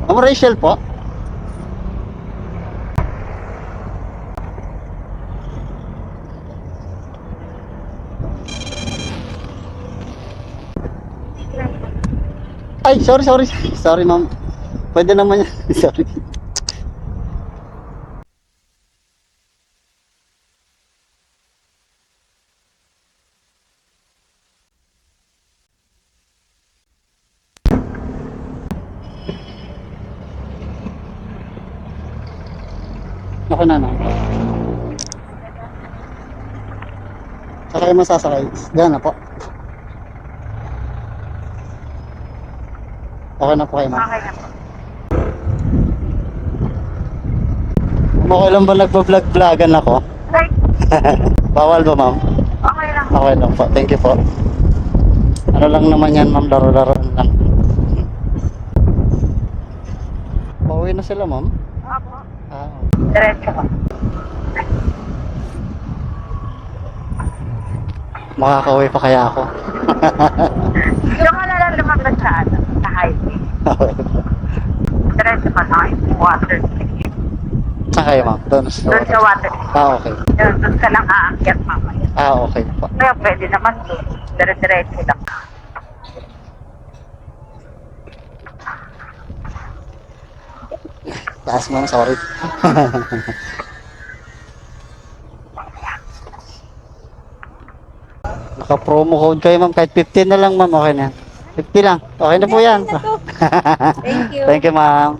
Ma'am Rachel po. Ay, sorry. Sorry, ma'am. Pwede naman yan. Sorry. Ako na. Sakay mo sasakay. Diyan na po. Okay na po kayo, ma'am. Okay na po. Okay lang ba nagpa-vlog-vlogan ako? Like, Bawal ba, ma'am? okay lang. Okay lang po. Thank you po. Ano lang naman yan, ma'am? Laro-laro lang. Pauwi na sila, ma'am? Opo. Ah, Diretso ko. makakauwi pa kaya ako? Yung ka na lang naman sa ano, sa highway. Diretso ka na, yung water. Saan kayo, ma'am? Doon sa Doon sa water. okay. Doon ka lang aakyat mamaya. Okay po. Kaya pwede naman doon. Diretso lang. Taas mo na, sorry. Naka-promo code kayo, ma'am. Kahit 15 na lang, ma'am. Okay na yan. 50 lang. Okay na po yan. Thank you. Thank you, ma'am.